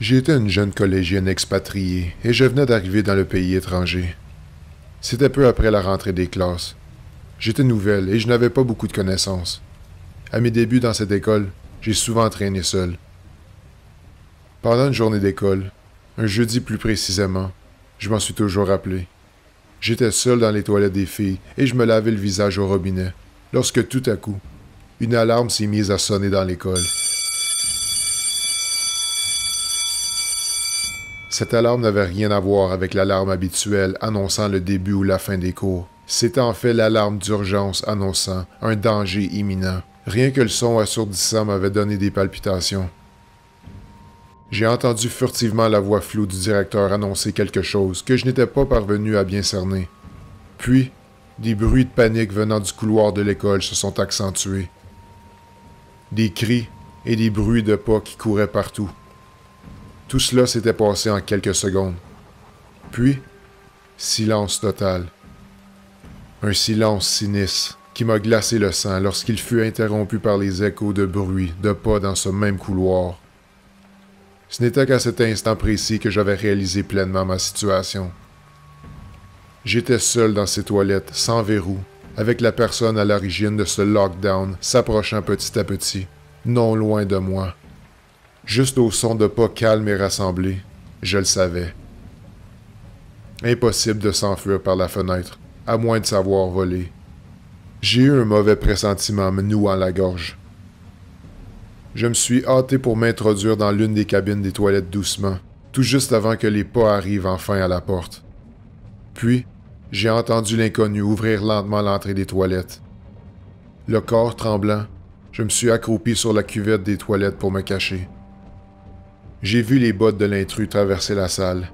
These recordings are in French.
J'étais une jeune collégienne expatriée et je venais d'arriver dans le pays étranger. C'était peu après la rentrée des classes. J'étais nouvelle et je n'avais pas beaucoup de connaissances. À mes débuts dans cette école, j'ai souvent traîné seul. Pendant une journée d'école, un jeudi plus précisément, je m'en suis toujours rappelé. J'étais seul dans les toilettes des filles et je me lavais le visage au robinet, lorsque tout à coup, une alarme s'est mise à sonner dans l'école. Cette alarme n'avait rien à voir avec l'alarme habituelle annonçant le début ou la fin des cours. C'était en fait l'alarme d'urgence annonçant un danger imminent. Rien que le son assourdissant m'avait donné des palpitations. J'ai entendu furtivement la voix floue du directeur annoncer quelque chose que je n'étais pas parvenu à bien cerner. Puis, des bruits de panique venant du couloir de l'école se sont accentués. Des cris et des bruits de pas qui couraient partout. Tout cela s'était passé en quelques secondes. Puis, silence total. Un silence sinistre qui m'a glacé le sang lorsqu'il fut interrompu par les échos de bruits de pas dans ce même couloir. Ce n'était qu'à cet instant précis que j'avais réalisé pleinement ma situation. J'étais seul dans ces toilettes, sans verrou, avec la personne à l'origine de ce lockdown s'approchant petit à petit, non loin de moi. Juste au son de pas calmes et rassemblés, je le savais. Impossible de s'enfuir par la fenêtre, à moins de savoir voler. J'ai eu un mauvais pressentiment me nouant la gorge. Je me suis hâté pour m'introduire dans l'une des cabines des toilettes doucement, tout juste avant que les pas arrivent enfin à la porte. Puis, j'ai entendu l'inconnu ouvrir lentement l'entrée des toilettes. Le corps tremblant, je me suis accroupi sur la cuvette des toilettes pour me cacher. J'ai vu les bottes de l'intrus traverser la salle.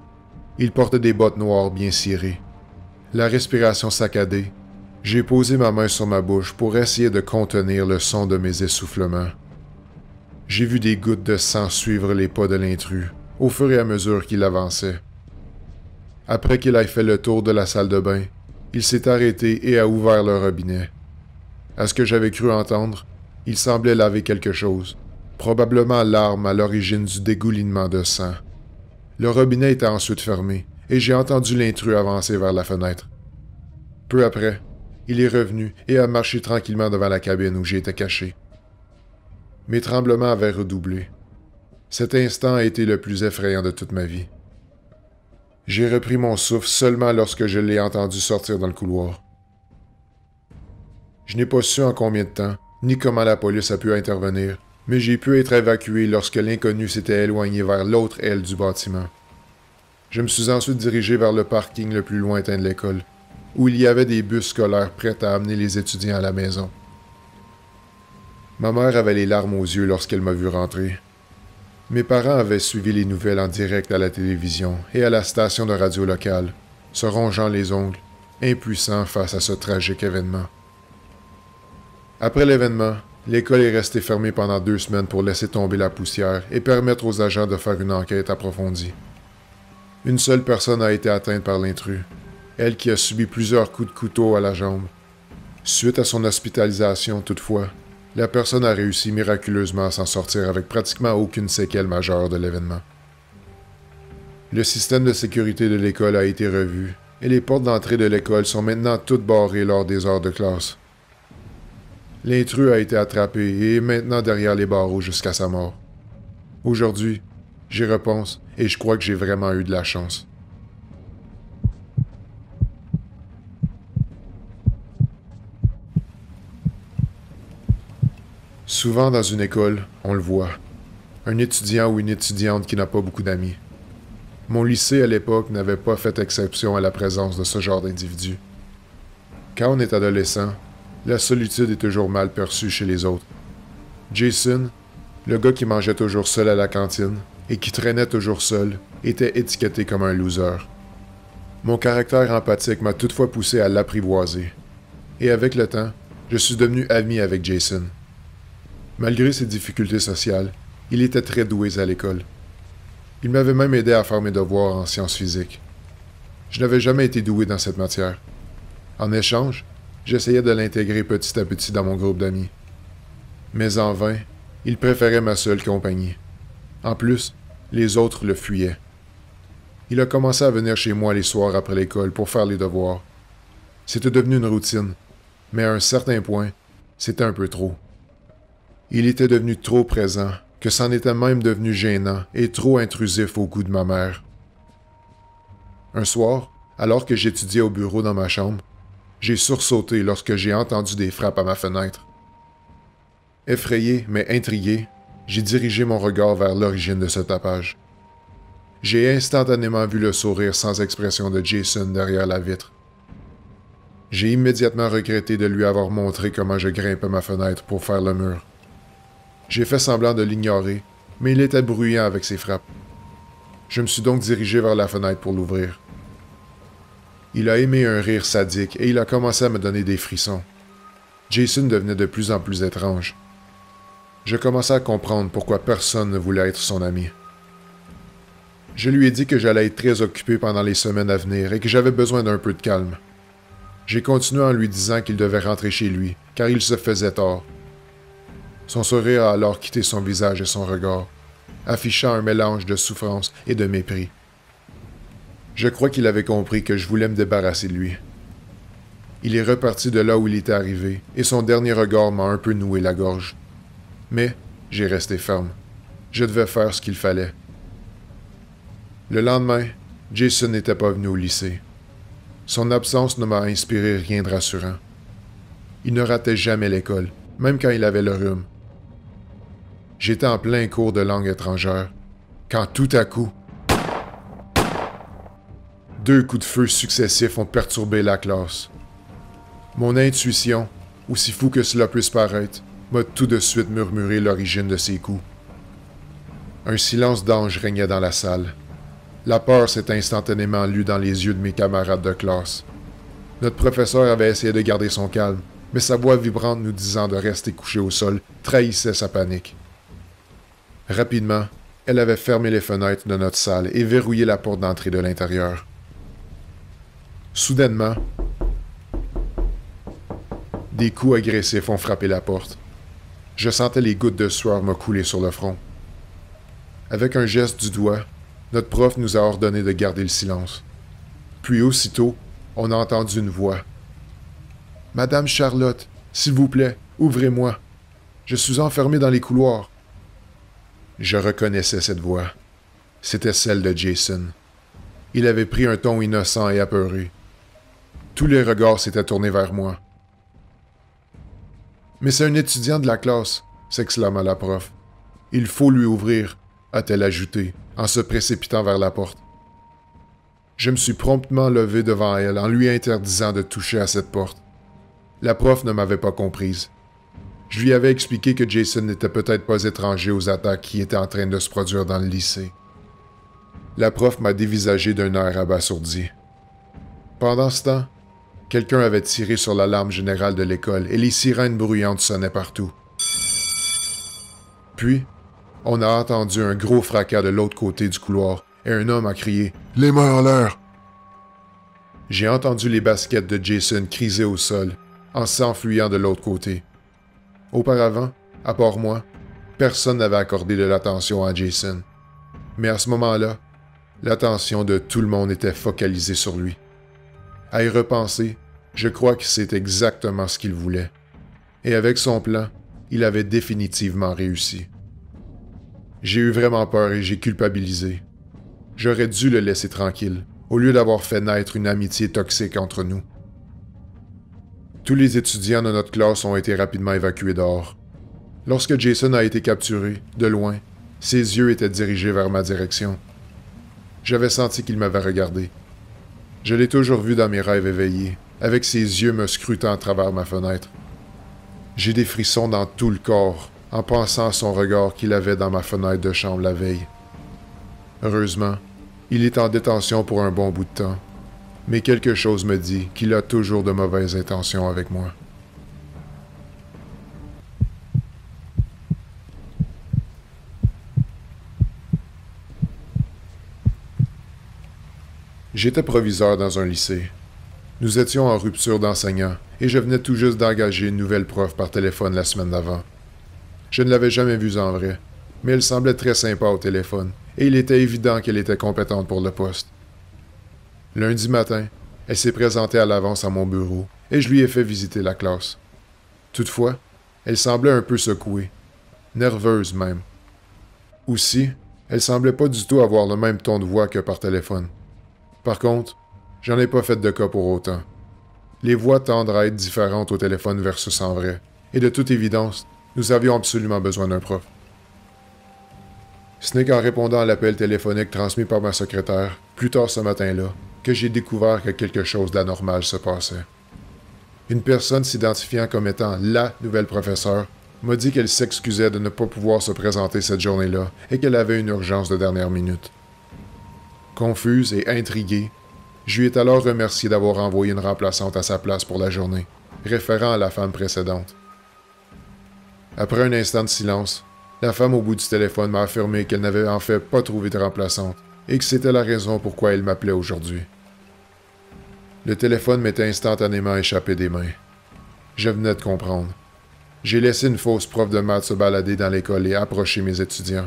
Il portait des bottes noires bien cirées. La respiration saccadée, j'ai posé ma main sur ma bouche pour essayer de contenir le son de mes essoufflements. J'ai vu des gouttes de sang suivre les pas de l'intrus, au fur et à mesure qu'il avançait. Après qu'il ait fait le tour de la salle de bain, il s'est arrêté et a ouvert le robinet. À ce que j'avais cru entendre, il semblait laver quelque chose. Probablement l'arme à l'origine du dégoulinement de sang. Le robinet était ensuite fermé, et j'ai entendu l'intrus avancer vers la fenêtre. Peu après, il est revenu et a marché tranquillement devant la cabine où j'étais caché. Mes tremblements avaient redoublé. Cet instant a été le plus effrayant de toute ma vie. J'ai repris mon souffle seulement lorsque je l'ai entendu sortir dans le couloir. Je n'ai pas su en combien de temps, ni comment la police a pu intervenir, mais j'ai pu être évacué lorsque l'inconnu s'était éloigné vers l'autre aile du bâtiment. Je me suis ensuite dirigé vers le parking le plus lointain de l'école, où il y avait des bus scolaires prêts à amener les étudiants à la maison. Ma mère avait les larmes aux yeux lorsqu'elle m'a vu rentrer. Mes parents avaient suivi les nouvelles en direct à la télévision et à la station de radio locale, se rongeant les ongles, impuissants face à ce tragique événement. Après l'événement, l'école est restée fermée pendant 2 semaines pour laisser tomber la poussière et permettre aux agents de faire une enquête approfondie. Une seule personne a été atteinte par l'intrus, elle qui a subi plusieurs coups de couteau à la jambe. Suite à son hospitalisation, toutefois, la personne a réussi miraculeusement à s'en sortir avec pratiquement aucune séquelle majeure de l'événement. Le système de sécurité de l'école a été revu et les portes d'entrée de l'école sont maintenant toutes barrées lors des heures de classe. L'intrus a été attrapé et est maintenant derrière les barreaux jusqu'à sa mort. Aujourd'hui, j'y repense et je crois que j'ai vraiment eu de la chance. Souvent dans une école, on le voit. Un étudiant ou une étudiante qui n'a pas beaucoup d'amis. Mon lycée à l'époque n'avait pas fait exception à la présence de ce genre d'individus. Quand on est adolescent, la solitude est toujours mal perçue chez les autres. Jason, le gars qui mangeait toujours seul à la cantine et qui traînait toujours seul, était étiqueté comme un loser. Mon caractère empathique m'a toutefois poussé à l'apprivoiser. Et avec le temps, je suis devenu ami avec Jason. Malgré ses difficultés sociales, il était très doué à l'école. Il m'avait même aidé à faire mes devoirs en sciences physiques. Je n'avais jamais été doué dans cette matière. En échange, j'essayais de l'intégrer petit à petit dans mon groupe d'amis. Mais en vain, il préférait ma seule compagnie. En plus, Les autres le fuyaient. Il a commencé à venir chez moi les soirs après l'école pour faire les devoirs. C'était devenu une routine, mais à un certain point, c'était un peu trop. Il était devenu trop présent, que c'en était même devenu gênant et trop intrusif au goût de ma mère. Un soir, alors que j'étudiais au bureau dans ma chambre, j'ai sursauté lorsque j'ai entendu des frappes à ma fenêtre. Effrayé, mais intrigué, j'ai dirigé mon regard vers l'origine de ce tapage. J'ai instantanément vu le sourire sans expression de Jason derrière la vitre. J'ai immédiatement regretté de lui avoir montré comment je grimpais ma fenêtre pour faire le mur. J'ai fait semblant de l'ignorer, mais il était bruyant avec ses frappes. Je me suis donc dirigé vers la fenêtre pour l'ouvrir. Il a émis un rire sadique et il a commencé à me donner des frissons. Jason devenait de plus en plus étrange. Je commençais à comprendre pourquoi personne ne voulait être son ami. Je lui ai dit que j'allais être très occupé pendant les semaines à venir et que j'avais besoin d'un peu de calme. J'ai continué en lui disant qu'il devait rentrer chez lui, car il se faisait tort. Son sourire a alors quitté son visage et son regard, affichant un mélange de souffrance et de mépris. Je crois qu'il avait compris que je voulais me débarrasser de lui. Il est reparti de là où il était arrivé, et son dernier regard m'a un peu noué la gorge. Mais j'ai resté ferme. Je devais faire ce qu'il fallait. Le lendemain, Jason n'était pas venu au lycée. Son absence ne m'a inspiré rien de rassurant. Il ne ratait jamais l'école, même quand il avait le rhume. J'étais en plein cours de langue étrangère, quand tout à coup, 2 coups de feu successifs ont perturbé la classe. Mon intuition, aussi fou que cela puisse paraître, m'a tout de suite murmuré l'origine de ces coups. Un silence d'ange régnait dans la salle. La peur s'est instantanément lue dans les yeux de mes camarades de classe. Notre professeur avait essayé de garder son calme, mais sa voix vibrante nous disant de rester couché au sol trahissait sa panique. Rapidement, elle avait fermé les fenêtres de notre salle et verrouillé la porte d'entrée de l'intérieur. Soudainement, des coups agressifs ont frappé la porte. Je sentais les gouttes de sueur me couler sur le front. Avec un geste du doigt, notre prof nous a ordonné de garder le silence. Puis aussitôt, on a entendu une voix. « Madame Charlotte, s'il vous plaît, ouvrez-moi. Je suis enfermé dans les couloirs. » Je reconnaissais cette voix. C'était celle de Jason. Il avait pris un ton innocent et apeuré. Tous les regards s'étaient tournés vers moi. « Mais c'est un étudiant de la classe, » s'exclama la prof. « Il faut lui ouvrir, » a-t-elle ajouté, en se précipitant vers la porte. Je me suis promptement levé devant elle en lui interdisant de toucher à cette porte. La prof ne m'avait pas comprise. Je lui avais expliqué que Jason n'était peut-être pas étranger aux attaques qui étaient en train de se produire dans le lycée. La prof m'a dévisagé d'un air abasourdi. Pendant ce temps, quelqu'un avait tiré sur l'alarme générale de l'école et les sirènes bruyantes sonnaient partout. Puis, on a entendu un gros fracas de l'autre côté du couloir et un homme a crié « Les mains en l'air !» J'ai entendu les baskets de Jason criser au sol en s'enfuyant de l'autre côté. Auparavant, à part moi, personne n'avait accordé de l'attention à Jason. Mais à ce moment-là, l'attention de tout le monde était focalisée sur lui. À y repenser, je crois que c'est exactement ce qu'il voulait. Et avec son plan, il avait définitivement réussi. J'ai eu vraiment peur et j'ai culpabilisé. J'aurais dû le laisser tranquille, au lieu d'avoir fait naître une amitié toxique entre nous. Tous les étudiants de notre classe ont été rapidement évacués dehors. Lorsque Jason a été capturé, de loin, ses yeux étaient dirigés vers ma direction. J'avais senti qu'il m'avait regardé. Je l'ai toujours vu dans mes rêves éveillés, avec ses yeux me scrutant à travers ma fenêtre. J'ai des frissons dans tout le corps en pensant à son regard qu'il avait dans ma fenêtre de chambre la veille. Heureusement, il est en détention pour un bon bout de temps, mais quelque chose me dit qu'il a toujours de mauvaises intentions avec moi. J'étais proviseur dans un lycée. Nous étions en rupture d'enseignants et je venais tout juste d'engager une nouvelle prof par téléphone la semaine d'avant. Je ne l'avais jamais vue en vrai, mais elle semblait très sympa au téléphone et il était évident qu'elle était compétente pour le poste. Lundi matin, elle s'est présentée à l'avance à mon bureau et je lui ai fait visiter la classe. Toutefois, elle semblait un peu secouée, nerveuse même. Aussi, elle semblait pas du tout avoir le même ton de voix que par téléphone. Par contre, j'en ai pas fait de cas pour autant. Les voix tendent à être différentes au téléphone versus en vrai, et de toute évidence, nous avions absolument besoin d'un prof. Ce n'est qu'en répondant à l'appel téléphonique transmis par ma secrétaire, plus tard ce matin-là, que j'ai découvert que quelque chose d'anormal se passait. Une personne s'identifiant comme étant la nouvelle professeure m'a dit qu'elle s'excusait de ne pas pouvoir se présenter cette journée-là et qu'elle avait une urgence de dernière minute. Confuse et intriguée, je lui ai alors remercié d'avoir envoyé une remplaçante à sa place pour la journée, référant à la femme précédente. Après un instant de silence, la femme au bout du téléphone m'a affirmé qu'elle n'avait en fait pas trouvé de remplaçante et que c'était la raison pourquoi elle m'appelait aujourd'hui. Le téléphone m'était instantanément échappé des mains. Je venais de comprendre. J'ai laissé une fausse prof de maths se balader dans l'école et approcher mes étudiants.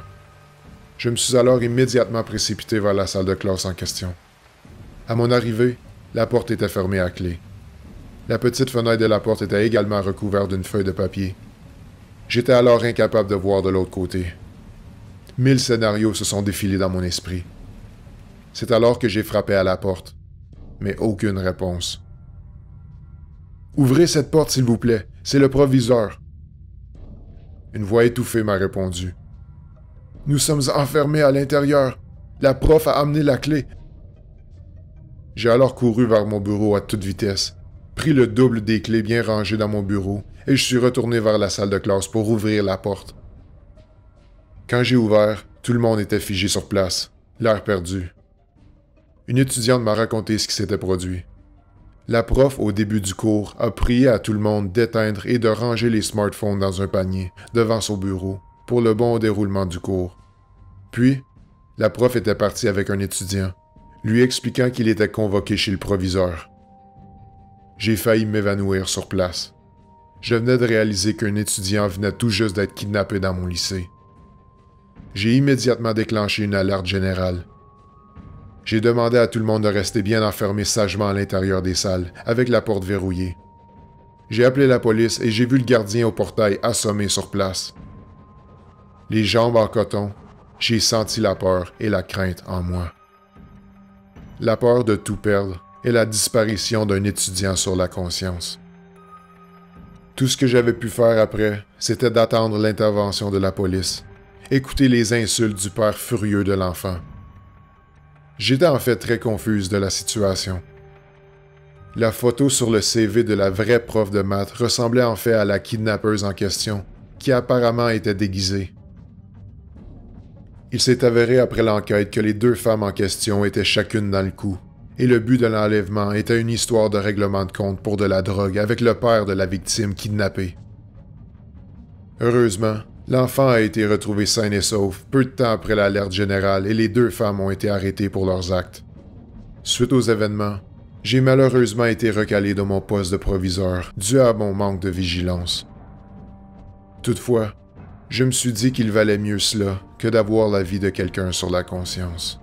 Je me suis alors immédiatement précipité vers la salle de classe en question. À mon arrivée, la porte était fermée à clé. La petite fenêtre de la porte était également recouverte d'une feuille de papier. J'étais alors incapable de voir de l'autre côté. 1000 scénarios se sont défilés dans mon esprit. C'est alors que j'ai frappé à la porte, mais aucune réponse. « Ouvrez cette porte, s'il vous plaît, c'est le proviseur. » Une voix étouffée m'a répondu. « Nous sommes enfermés à l'intérieur. La prof a amené la clé. » J'ai alors couru vers mon bureau à toute vitesse, pris le double des clés bien rangées dans mon bureau et je suis retourné vers la salle de classe pour ouvrir la porte. Quand j'ai ouvert, tout le monde était figé sur place, l'air perdu. Une étudiante m'a raconté ce qui s'était produit. La prof, au début du cours, a prié à tout le monde d'éteindre et de ranger les smartphones dans un panier devant son bureau pour le bon déroulement du cours. Puis, la prof était partie avec un étudiant, lui expliquant qu'il était convoqué chez le proviseur. J'ai failli m'évanouir sur place. Je venais de réaliser qu'un étudiant venait tout juste d'être kidnappé dans mon lycée. J'ai immédiatement déclenché une alerte générale. J'ai demandé à tout le monde de rester bien enfermé sagement à l'intérieur des salles, avec la porte verrouillée. J'ai appelé la police et j'ai vu le gardien au portail assommé sur place. Les jambes en coton, j'ai senti la peur et la crainte en moi. La peur de tout perdre et la disparition d'un étudiant sur la conscience. Tout ce que j'avais pu faire après, c'était d'attendre l'intervention de la police, écouter les insultes du père furieux de l'enfant. J'étais en fait très confuse de la situation. La photo sur le CV de la vraie prof de maths ressemblait en fait à la kidnappeuse en question, qui apparemment était déguisée. Il s'est avéré après l'enquête que les deux femmes en question étaient chacune dans le coup, et le but de l'enlèvement était une histoire de règlement de compte pour de la drogue avec le père de la victime kidnappée. Heureusement, l'enfant a été retrouvé sain et sauf peu de temps après l'alerte générale et les deux femmes ont été arrêtées pour leurs actes. Suite aux événements, j'ai malheureusement été recalé de mon poste de proviseur dû à mon manque de vigilance. Toutefois, je me suis dit qu'il valait mieux cela que d'avoir la vie de quelqu'un sur la conscience.